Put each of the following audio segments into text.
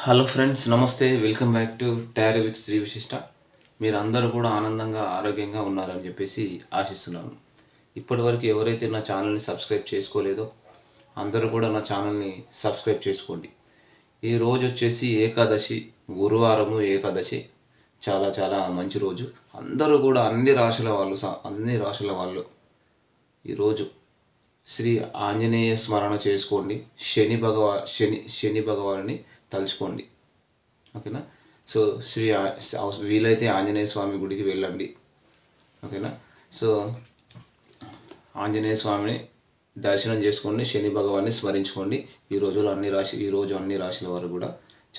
Hello friends, నమస్తే. Welcome back to టారీ with Shri Vishishta. మీరందరూ కూడా ఆనందంగా ఆరోగ్యంగా ఉన్నారని చెప్పేసి ఆశిస్తున్నాను. ఇప్పటివరకు ఎవరైతే నా ఛానల్ని సబ్స్క్రైబ్ చేసుకోలేదో అందరూ కూడా నా ఛానల్ని సబ్స్క్రైబ్ చేసుకోండి. ఈరోజు వచ్చేసి ఏకాదశి, గురువారము ఏకాదశి. చాలా చాలా మంచి రోజు. అందరూ కూడా అన్ని రాశుల వాళ్ళు ఈరోజు శ్రీ ఆంజనేయ స్మరణ చేసుకోండి. శని భగవాన్ని తలుచుకోండి. ఓకేనా. సో వీలైతే ఆంజనేయ స్వామి గుడికి వెళ్ళండి. ఓకేనా. సో ఆంజనేయ స్వామిని దర్శనం చేసుకోండి, శని భగవాన్ని స్మరించుకోండి. ఈరోజు అన్ని రాశుల వారు కూడా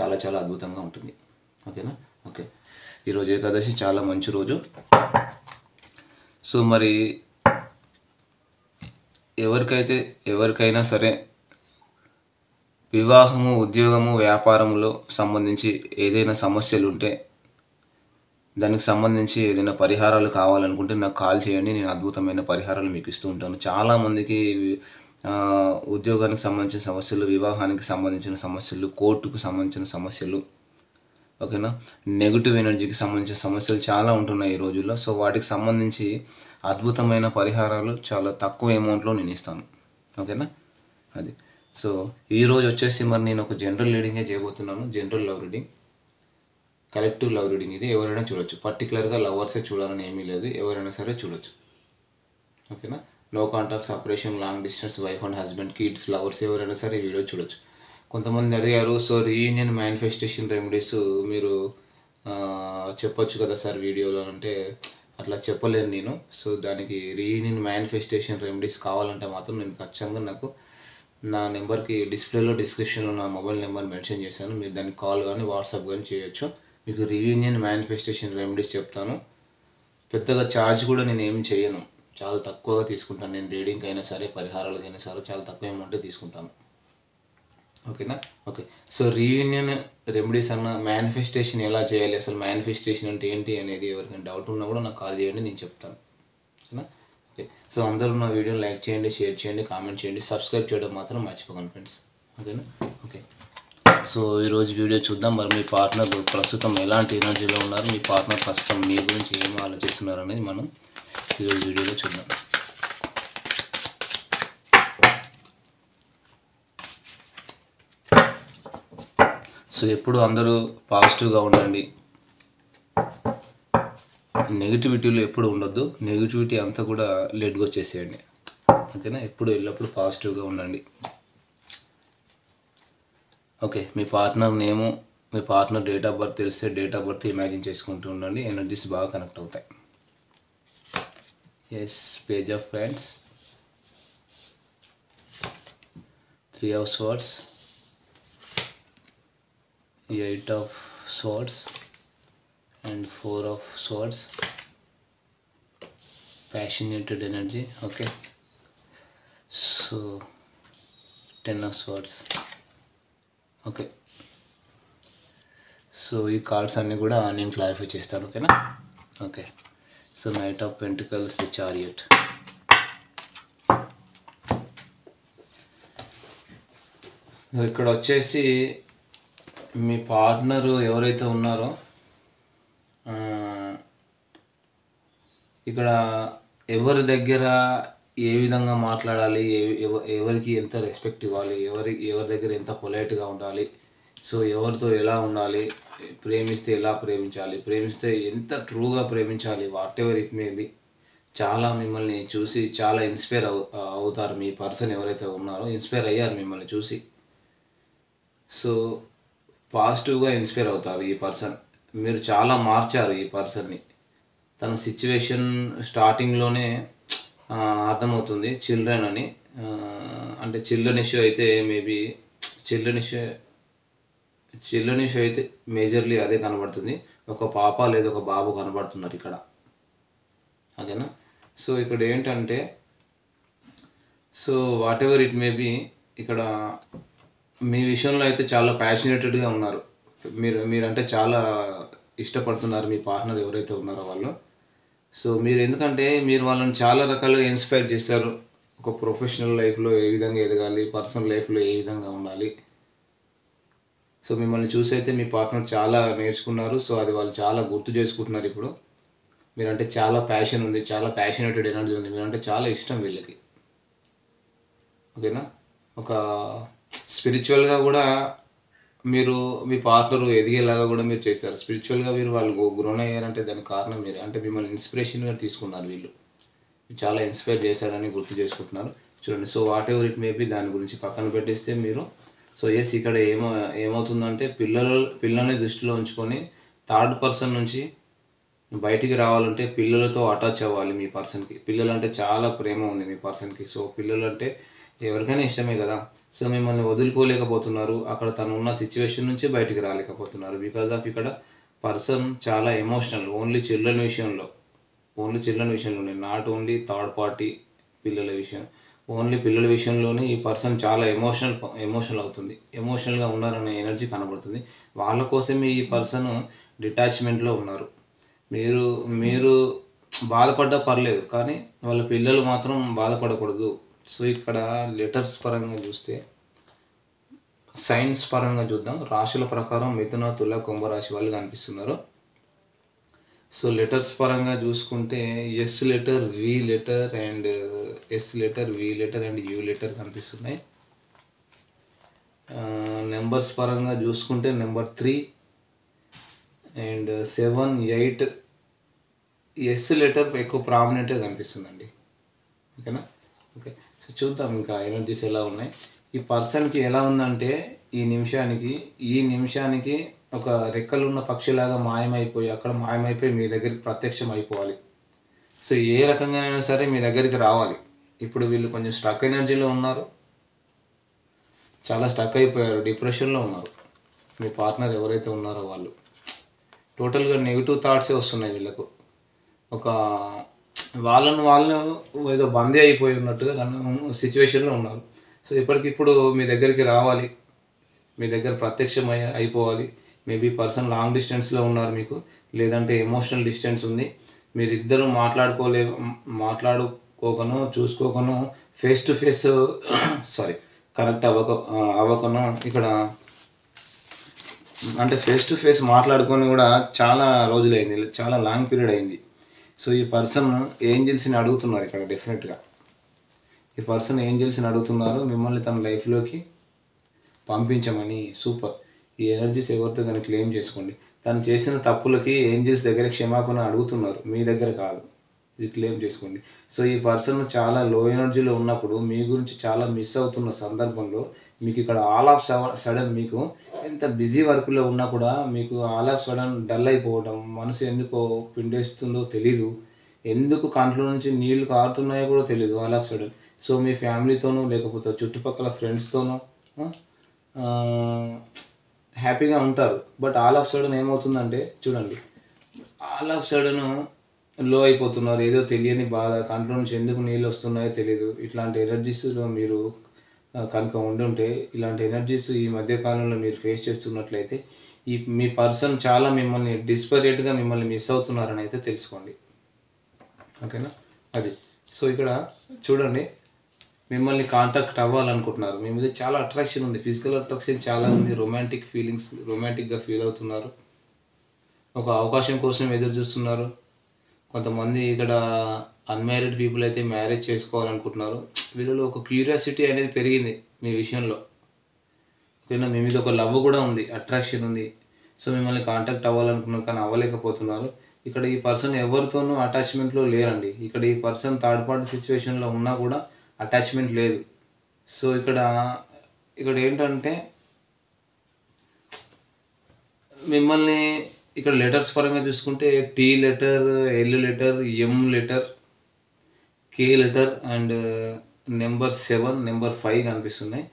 చాలా చాలా అద్భుతంగా ఉంటుంది. ఓకేనా. ఓకే, ఈరోజు ఏకాదశి చాలా మంచి రోజు. సో మరి ఎవరికైనా సరే వివాహము, ఉద్యోగము, వ్యాపారంలో సంబంధించి ఏదైనా సమస్యలు ఉంటే, దానికి సంబంధించి ఏదైనా పరిహారాలు కావాలనుకుంటే నాకు కాల్ చేయండి. నేను అద్భుతమైన పరిహారాలు మీకు ఇస్తూ ఉంటాను. చాలామందికి ఉద్యోగానికి సంబంధించిన సమస్యలు, వివాహానికి సంబంధించిన సమస్యలు, కోర్టుకు సంబంధించిన సమస్యలు, ఓకేనా, నెగిటివ్ ఎనర్జీకి సంబంధించిన సమస్యలు చాలా ఉంటున్నాయి ఈ రోజుల్లో. సో వాటికి సంబంధించి అద్భుతమైన పరిహారాలు చాలా తక్కువ అమౌంట్లో నేను ఇస్తాను. ఓకేనా. అది సో ఈరోజు వచ్చేసి మరి నేను ఒక జనరల్ రీడింగే చేయబోతున్నాను. General love reading, collective love reading. ఇది ఎవరైనా చూడొచ్చు. పర్టికులర్గా లవర్సే చూడాలని ఏమీ లేదు, ఎవరైనా సరే చూడొచ్చు. ఓకేనా. No contact, separation, long distance, wife and husband, kids, lovers ఎవరైనా సరే ఈ వీడియో చూడొచ్చు. కొంతమంది అడిగారు, సో రీయూనియన్ మేనిఫెస్టేషన్ రెమెడీస్ మీరు చెప్పొచ్చు కదా సార్ వీడియోలో అంటే, అట్లా చెప్పలేను నేను. సో దానికి రీయూనియన్ మేనిఫెస్టేషన్ రెమెడీస్ కావాలంటే మాత్రం నేను ఖచ్చితంగా నాకు నా నెంబర్కి డిస్క్రిప్షన్లో నా మొబైల్ నెంబర్ మెన్షన్ చేశాను. మీరు దానికి కాల్ కానీ వాట్సాప్ కానీ చేయొచ్చు. మీకు రీయూనియన్ మేనిఫెస్టేషన్ రెమెడీస్ చెప్తాను. పెద్దగా ఛార్జ్ కూడా నేను ఏం చేయను, చాలా తక్కువగా తీసుకుంటాను. నేను రీడింగ్కి అయినా సరే, పరిహారాలకైనా సరే చాలా తక్కువ అమౌంటే తీసుకుంటాను. ఓకేనా. ఓకే, సో రీయూనియన్ రెమెడీస్ అన్న మేనిఫెస్టేషన్ ఎలా చేయాలి, అసలు మేనిఫెస్టేషన్ అంటే ఏంటి అనేది ఎవరికైనా డౌట్ ఉన్నా కూడా నాకు కాల్ చేయండి, నేను చెప్తాను. ఓకేనా. ఓకే, సో అందరూ నా వీడియోని లైక్ చేయండి, షేర్ చేయండి, కామెంట్ చేయండి, సబ్స్క్రైబ్ చేయడం మాత్రం మర్చిపోకండి ఫ్రెండ్స్. ఓకేనా. ఓకే, సో ఈరోజు వీడియో చూద్దాం. మరి మీ పార్ట్నర్ ప్రస్తుతం ఎలాంటి ఎనర్జీలో ఉన్నారు, మీ పార్ట్నర్ ప్రస్తుతం మీ గురించి ఏం ఆలోచిస్తున్నారు అనేది మనం ఈరోజు వీడియోలో చూద్దాం. సో ఎప్పుడు అందరూ పాజిటివ్గా ఉండండి, నెగిటివిటీలో ఎప్పుడు ఉండొద్దు. నెగిటివిటీ అంతా కూడా లెట్గా వచ్చేసేయండి. ఓకేనా. ఎల్లప్పుడూ పాజిటివ్గా ఉండండి. ఓకే, మీ పార్ట్నర్ నేము, మీ పార్ట్నర్ డేట్ ఆఫ్ బర్త్ తెలిస్తే డేట్ ఆఫ్ బర్త్ ఇమాజిన్ చేసుకుంటూ ఉండండి. ఎనర్జీస్ బాగా కనెక్ట్ అవుతాయి. Yes, page of fans, 3 of swords, 8 of swords and 4 of swords. Passionate energy. Okay, so 10 of swords. Okay, so ఈ cards అన్నీ కూడా నేను క్లారిఫై చేస్తాను. ఓకేనా. Okay, so knight of pentacles, the chariot. ఇక్కడ వచ్చేసి మీ పార్ట్నరు ఎవరైతే ఉన్నారో ఇక్కడ ఎవరి దగ్గర ఏ విధంగా మాట్లాడాలి, ఎవరికి ఎంత రెస్పెక్ట్ ఇవ్వాలి, ఎవరి దగ్గర ఎంత పొలైట్గా ఉండాలి, సో ఎవరితో ఎలా ఉండాలి, ప్రేమిస్తే ఎలా ప్రేమించాలి, ప్రేమిస్తే ఎంత ట్రూగా ప్రేమించాలి, what ever it may be. చాలా మిమ్మల్ని చూసి చాలా ఇన్స్పైర్ అవుతారు. మీ పర్సన్ ఎవరైతే ఉన్నారో ఇన్స్పైర్ అయ్యారు మిమ్మల్ని చూసి. సో పాజిటివ్గా ఇన్స్పైర్ అవుతారు ఈ పర్సన్. మీరు చాలా మార్చారు ఈ పర్సన్ని. తన సిచ్యువేషన్ స్టార్టింగ్లోనే అర్థమవుతుంది చిల్డ్రన్ అని. అంటే చిల్డ్రన్ ఇష్యూ అయితే మేబీ చిల్డ్రన్ ఇష్యూ అయితే మేజర్లీ అదే కనబడుతుంది. ఒక పాప లేదా ఒక బాబు కనబడుతున్నారు ఇక్కడ. ఓకేనా. సో ఇక్కడ ఏంటంటే, so whatever it may be, ఇక్కడ మీ విషయంలో అయితే చాలా ప్యాషనేటెడ్గా ఉన్నారు. మీరంటే చాలా ఇష్టపడుతున్నారు మీ పార్ట్నర్ ఎవరైతే ఉన్నారో వాళ్ళు. సో ఎందుకంటే మీరు వాళ్ళని చాలా రకాలుగా ఇన్స్పైర్ చేశారు. ఒక ప్రొఫెషనల్ లైఫ్లో ఏ విధంగా ఎదగాలి, పర్సనల్ లైఫ్లో ఏ విధంగా ఉండాలి, సో మిమ్మల్ని చూసి అయితే మీ పార్ట్నర్ చాలా నేర్చుకున్నారు. సో అది వాళ్ళు చాలా గుర్తు చేసుకుంటున్నారు ఇప్పుడు. మీరంటే చాలా ప్యాషన్ ఉంది, చాలా ప్యాషనేటెడ్ ఎనర్జీ ఉంది, మీరంటే చాలా ఇష్టం వీళ్ళకి. ఓకేనా. ఒక స్పిరిచువల్గా కూడా మీరు మీ పార్ట్నర్ ఎదిగేలాగా కూడా మీరు చేస్తారు. స్పిరిచువల్గా వాళ్ళు గ్రోన్ అయ్యారంటే దానికి కారణం మీరే. అంటే మిమ్మల్ని ఇన్స్పిరేషన్గా తీసుకున్నారు వీళ్ళు, చాలా ఇన్స్పైర్ చేశారని గుర్తు చేసుకుంటున్నారు. చూడండి. So whatever it maybe దాని గురించి పక్కన పెట్టేస్తే మీరు సో ఎస్ ఇక్కడ ఏమవుతుందంటే పిల్లల్ని దృష్టిలో ఉంచుకొని థర్డ్ పర్సన్ నుంచి బయటికి రావాలంటే పిల్లలతో అటాచ్ అవ్వాలి మీ పర్సన్కి. పిల్లలు అంటే చాలా ప్రేమ ఉంది మీ పర్సన్కి. సో పిల్లలు అంటే ఎవరికైనా ఇష్టమే కదా. సో మిమ్మల్ని వదులుకోలేకపోతున్నారు, అక్కడ తను ఉన్న సిచ్యువేషన్ నుంచి బయటికి రాలేకపోతున్నారు. బికాజ్ ఆఫ్ ఇక్కడ పర్సన్ చాలా ఎమోషనల్, ఓన్లీ చిల్డ్రన్ విషయంలోనే, నాట్ ఓన్లీ థర్డ్ పార్టీ పిల్లల విషయం, ఓన్లీ పిల్లల విషయంలోనే ఈ పర్సన్ చాలా ఎమోషనల్ అవుతుంది. ఎమోషనల్గా ఉన్నారనే ఎనర్జీ కనబడుతుంది. వాళ్ళ కోసమే ఈ పర్సన్ డిటాచ్మెంట్లో ఉన్నారు. మీరు బాధపడ్డా పర్లేదు, కానీ వాళ్ళ పిల్లలు మాత్రం బాధపడకూడదు. సో ఇక్కడ లెటర్స్ పరంగా చూస్తే, సైన్స్ పరంగా చూద్దాం. రాశుల ప్రకారం మిథున, తుల, కుంభరాశి వాళ్ళు కనిపిస్తున్నారు. సో లెటర్స్ పరంగా చూసుకుంటే S letter, V letter and you letter కనిపిస్తున్నాయి. నెంబర్స్ పరంగా చూసుకుంటే నెంబర్ 3 అండ్ 7, 8 ఎస్ లెటర్ ఎక్కువ ప్రామినెంట్గా కనిపిస్తుందండి. ఓకేనా. ఓకే. సో చూద్దాం ఇంకా ఎనర్జీస్ ఎలా ఉన్నాయి. ఈ పర్సన్కి ఎలా ఉందంటే ఈ నిమిషానికి ఒక రెక్కలున్న పక్షిలాగా మాయమైపోయి మీ దగ్గరికి ప్రత్యక్షం అయిపోవాలి. సో ఏ రకంగానైనా సరే మీ దగ్గరికి రావాలి. ఇప్పుడు వీళ్ళు కొంచెం స్ట్రక్ ఎనర్జీలో ఉన్నారు, చాలా స్టక్ అయిపోయారు, డిప్రెషన్లో ఉన్నారు. మీ పార్ట్నర్ ఎవరైతే ఉన్నారో వాళ్ళు టోటల్గా నెగిటివ్ థాట్సే వస్తున్నాయి వీళ్ళకు. ఒక వాళ్ళు ఏదో బందీ అయిపోయి ఉన్నట్టుగా సిచ్యువేషన్లో ఉన్నారు. సో ఇప్పటికిప్పుడు మీ దగ్గరికి రావాలి, మీ దగ్గర ప్రత్యక్షం అయిపోవాలి. మేబీ పర్సన్ లాంగ్ డిస్టెన్స్లో ఉన్నారు మీకు, లేదంటే ఎమోషనల్ డిస్టెన్స్ ఉంది. మీరిద్దరూ మాట్లాడుకోకను చూసుకోకను ఫేస్ టు ఫేస్ కనెక్ట్ అవ్వకను ఇక్కడ అంటే ఫేస్ టు ఫేస్ మాట్లాడుకొని కూడా చాలా రోజులైంది, చాలా లాంగ్ పీరియడ్ అయింది. సో ఈ పర్సన్ ఏంజల్స్ని అడుగుతున్నారు ఇక్కడ. డెఫినెట్గా ఈ పర్సన్ ఏంజల్స్ని అడుగుతున్నారు మిమ్మల్ని తన లైఫ్లోకి పంపించమని. సూపర్. ఈ ఎనర్జీస్ ఎవరితో కానీ క్లెయిమ్ చేసుకోండి. తను చేసిన తప్పులకి ఏంజల్స్ దగ్గర క్షమాపణ అడుగుతున్నారు, మీ దగ్గర కాదు. ఇది క్లెయిమ్ చేసుకోండి. సో ఈ పర్సన్ చాలా లో ఎనర్జీలో ఉన్నప్పుడు మీ గురించి చాలా మిస్ అవుతున్న సందర్భంలో మీకు ఇక్కడ ఆల్ ఆఫ్ సడన్ మీకు ఎంత బిజీ వర్క్లో ఉన్నా కూడా మీకు ఆల్ ఆఫ్ సడన్ డల్ అయిపోవడం, మనసు ఎందుకో పిండేస్తుందో తెలీదు, ఎందుకు కంట్లో నుంచి నీళ్లు కారుతున్నాయో కూడా తెలియదు ఆల్ ఆఫ్ సడన్. సో మీ ఫ్యామిలీతోనూ లేకపోతే చుట్టుపక్కల ఫ్రెండ్స్తోనూ హ్యాపీగా ఉంటారు. బట్ ఆల్ ఆఫ్ సడన్ ఏమవుతుందంటే చూడండి, ఆల్ ఆఫ్ సడన్ లో అయిపోతున్నారు. ఏదో తెలియని బాధ, కంట్లో నుంచి ఎందుకు నీళ్ళు వస్తున్నాయో తెలియదు. ఇట్లాంటి ఎనర్జీస్లో మీరు కనుక ఉండుంటే, ఇలాంటి ఎనర్జీస్ ఈ మధ్యకాలంలో మీరు ఫేస్ చేస్తున్నట్లయితే మీ పర్సన్ చాలా మిమ్మల్ని డిస్పరేట్గా మిమ్మల్ని మిస్ అవుతున్నారని అయితే తెలుసుకోండి. ఓకేనా. అది. సో ఇక్కడ చూడండి, మిమ్మల్ని కాంటాక్ట్ అవ్వాలనుకుంటున్నారు, మీ మీద చాలా అట్రాక్షన్ ఉంది, ఫిజికల్ అట్రాక్షన్ చాలా ఉంది, రొమాంటిక్గా ఫీల్ అవుతున్నారు, ఒక అవకాశం కోసం ఎదురు చూస్తున్నారు. కొంతమంది ఇక్కడ అన్మ్యారీడ్ పీపుల్ అయితే మ్యారేజ్ చేసుకోవాలనుకుంటున్నారు. వీళ్ళలో ఒక క్యూరియాసిటీ అనేది పెరిగింది మీ విషయంలో. ఓకేనా. మీ మీద ఒక లవ్ కూడా ఉంది, అట్రాక్షన్ ఉంది. సో మిమ్మల్ని కాంటాక్ట్ అవ్వాలనుకున్నారు కానీ అవ్వలేకపోతున్నారు. ఇక్కడ ఈ పర్సన్ ఎవరితోనూ అటాచ్మెంట్లో లేరండి. ఇక్కడ ఈ పర్సన్ థర్డ్ పార్టీ సిచ్యువేషన్లో ఉన్నా కూడా అటాచ్మెంట్ లేదు. సో ఇక్కడ ఏంటంటే మిమ్మల్ని ఇక్కడ లెటర్స్ పరంగా చూసుకుంటే T letter, L letter, M letter, K letter and number 7, number 5 కనిపిస్తున్నాయి.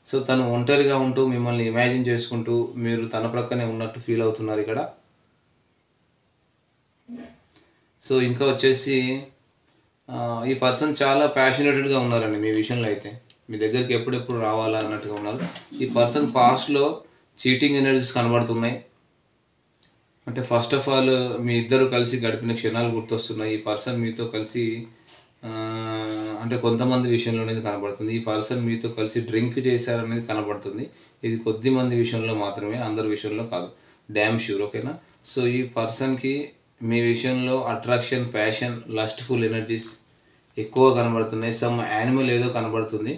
సో తను ఒంటరిగా ఉంటూ మిమ్మల్ని ఇమాజిన్ చేసుకుంటూ మీరు తన ప్రక్కనే ఉన్నట్టు ఫీల్ అవుతున్నారు ఇక్కడ. సో ఇంకా వచ్చేసి ఈ పర్సన్ చాలా ప్యాషనేటెడ్గా ఉన్నారండి మీ విషయంలో. అయితే మీ దగ్గరికి ఎప్పుడెప్పుడు రావాలా అన్నట్టుగా ఉన్నారు. ఈ పర్సన్ పాస్ట్లో చీటింగ్ ఎనర్జీస్ కనబడుతున్నాయి. అంటే ఫస్ట్ ఆఫ్ ఆల్ మీ ఇద్దరు కలిసి గడిపిన క్షణాలు గుర్తొస్తున్నాయి. ఈ పర్సన్ మీతో కలిసి అంటే కొంతమంది విషయంలో అనేది కనబడుతుంది. ఈ పర్సన్ మీతో కలిసి డ్రింక్ చేశారనేది కనబడుతుంది. ఇది కొద్ది మంది విషయంలో మాత్రమే, అందరి విషయంలో కాదు. Damn sure. ఓకేనా. సో ఈ పర్సన్కి మీ విషయంలో అట్రాక్షన్, ప్యాషన్, లస్ట్ఫుల్ ఎనర్జీస్ ఎక్కువ కనబడుతున్నాయి. సమ్ యానిమల్ ఏదో కనబడుతుంది.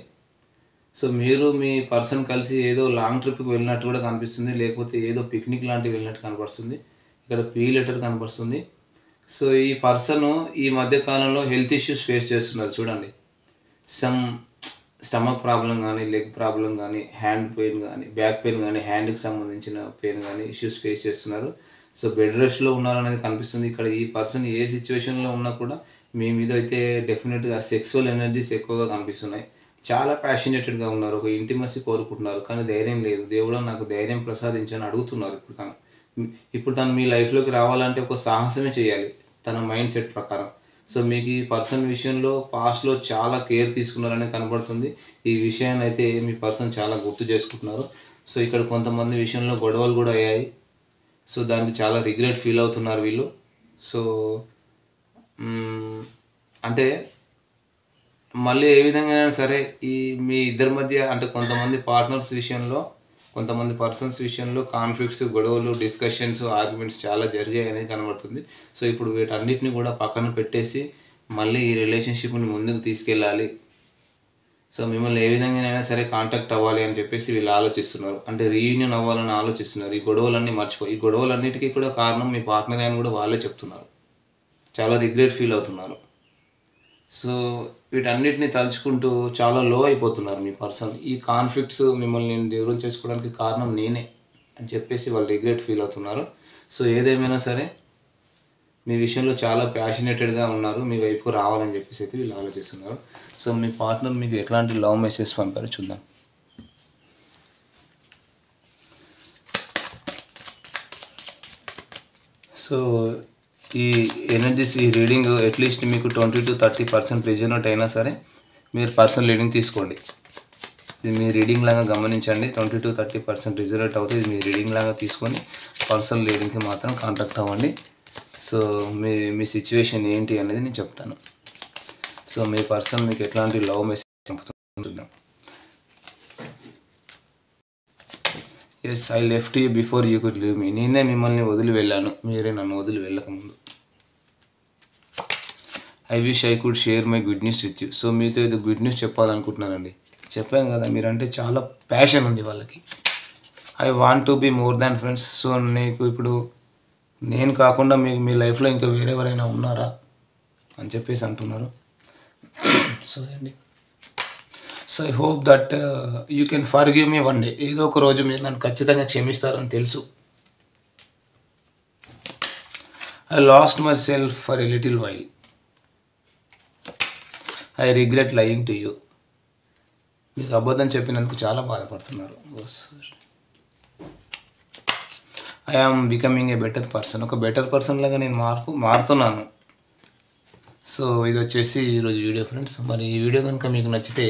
సో మీరు మీ పర్సన్ కలిసి ఏదో లాంగ్ ట్రిప్కి వెళ్ళినట్టు కూడా కనిపిస్తుంది, లేకపోతే ఏదో పిక్నిక్ లాంటివి వెళ్ళినట్టు కనబడుతుంది. ఇక్కడ పీ లెటర్ కనబడుతుంది. సో ఈ పర్సన్ ఈ మధ్య కాలంలో హెల్త్ ఇష్యూస్ ఫేస్ చేస్తున్నారు. చూడండి, సమ్ స్టమక్ ప్రాబ్లం కానీ, లెగ్ ప్రాబ్లం కానీ, హ్యాండ్ పెయిన్ కానీ, బ్యాక్ పెయిన్ కానీ, హ్యాండ్కి సంబంధించిన పెయిన్ కానీ ఇష్యూస్ ఫేస్ చేస్తున్నారు. సో బెడ్ రెస్ట్లో ఉన్నారనేది కనిపిస్తుంది. ఇక్కడ ఈ పర్సన్ ఏ సిచ్యువేషన్లో ఉన్నా కూడా మీ మీద అయితే డెఫినెట్గా సెక్సువల్ ఎనర్జీస్ ఎక్కువగా కనిపిస్తున్నాయి. చాలా ప్యాషనేటెడ్గా ఉన్నారు, ఒక ఇంటిమసీ కోరుకుంటున్నారు, కానీ ధైర్యం లేదు. దేవుడు నాకు ధైర్యం ప్రసాదించని అడుగుతున్నారు. ఇప్పుడు తను మీ లైఫ్లోకి రావాలంటే ఒక సాహసమే చేయాలి తన మైండ్ సెట్ ప్రకారం. సో మీకు ఈ పర్సన్ విషయంలో పాస్ట్లో చాలా కేర్ తీసుకున్నారని కనబడుతుంది. ఈ విషయాన్ని అయితే మీ పర్సన్ చాలా గుర్తు చేసుకుంటున్నారు. సో ఇక్కడ కొంతమంది విషయంలో గొడవలు కూడా అయ్యాయి. సో దానికి చాలా రిగ్రెట్ ఫీల్ అవుతున్నారు వీళ్ళు. సో అంటే మళ్ళీ ఏ విధంగా అయినా సరే ఈ మీ ఇద్దరి మధ్య అంటే కొంతమంది పార్ట్నర్స్ విషయంలో, కొంతమంది పర్సన్స్ విషయంలో కాన్ఫ్లిక్ట్స్, గొడవలు, డిస్కషన్స్, ఆర్గ్యుమెంట్స్ చాలా జరిగాయి అనేది కనబడుతుంది. సో ఇప్పుడు వీటన్నిటిని కూడా పక్కన పెట్టేసి మళ్ళీ ఈ రిలేషన్షిప్ని ముందుకు తీసుకెళ్ళాలి. సో మిమ్మల్ని ఏ విధంగానైనా సరే కాంటాక్ట్ అవ్వాలి అని చెప్పేసి వీళ్ళు ఆలోచిస్తున్నారు. అంటే రీయూనియన్ అవ్వాలని ఆలోచిస్తున్నారు. ఈ గొడవలన్నీ మర్చిపోయి, ఈ గొడవలన్నిటికీ కూడా కారణం మీ పార్ట్నర్ అని కూడా వాళ్ళే చెప్తున్నారు. చాలా రిగ్రెట్ ఫీల్ అవుతున్నారు. సో వీటన్నిటిని తలుచుకుంటూ చాలా లో అయిపోతున్నారు మీ పర్సన్. ఈ కాన్ఫ్లిక్ట్స్ మిమ్మల్ని నేను దూరం చేసుకోవడానికి కారణం నేనే అని చెప్పేసి వాళ్ళు రిగ్రెట్ ఫీల్ అవుతున్నారు. సో ఏదేమైనా సరే మీ విషయంలో చాలా ప్యాషనేటెడ్గా ఉన్నారు, మీ వైపు రావాలని చెప్పేసి అయితే వీళ్ళు ఆలోచిస్తున్నారు. సో మీ పార్ట్నర్ మీకు ఎట్లాంటి లవ్ మెసేజ్ పంపారో చూద్దాం. సో ఈ ఎనర్జీస్, ఈ రీడింగ్ అట్లీస్ట్ మీకు 20 to 30% రిజనరేట్ అయినా సరే మీరు పర్సనల్ రీడింగ్ తీసుకోండి. ఇది మీ రీడింగ్ లాగా గమనించండి. 20 to 30% రిజనరేట్ అవుతుంది. ఇది మీ రీడింగ్ లాగా తీసుకొని పర్సనల్ రీడింగ్కి మాత్రం కాంటాక్ట్ అవ్వండి. సో మీ సిచ్యువేషన్ ఏంటి అనేది నేను చెప్తాను. సో మీ పర్సన్ మీకు ఎట్లాంటి లవ్ మెసేజ్ పంపుతుందో చూద్దాం. Yes, I left you before you could leave me. నేనే మిమ్మల్ని వదిలి వెళ్ళాను, మీరే నన్ను వదిలి వెళ్ళకముందు. I wish I could share my good news with you. So మీతో ఇది గుడ్ న్యూస్ చెప్పాలనుకుంటున్నానండి. చెప్పాను కదా, మీరంటే చాలా ప్యాషన్ ఉంది వాళ్ళకి. I want to be more than friends. So నీకు ఇప్పుడు నేను కాకుండా మీకు మీ లైఫ్లో ఇంకా వేరెవరైనా ఉన్నారా అని చెప్పేసి అంటున్నారు. సరే అండి. So I hope that you can forgive me one day. ఏదో ఒక రోజు మీరు నన్ను ఖచ్చితంగా క్షమిస్తారని తెలుసు. I lost myself for a little while. I regret lying to you. మీకు అబద్ధం చెప్పినందుకు చాలా బాధపడుతున్నారు. I am becoming a better person. ఒక బెటర్ పర్సన్ లాగా నేను మారుతున్నాను. సో ఇది వచ్చేసి ఈరోజు వీడియో ఫ్రెండ్స్. మరి ఈ వీడియో కనుక మీకు నచ్చితే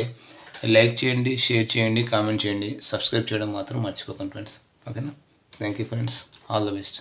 లైక్ చేయండి, షేర్ చేయండి, కామెంట్ చేయండి, సబ్స్క్రైబ్ చేయడం మాత్రం మర్చిపోకండి ఫ్రెండ్స్. ఓకేనా. Thank you friends. All the best.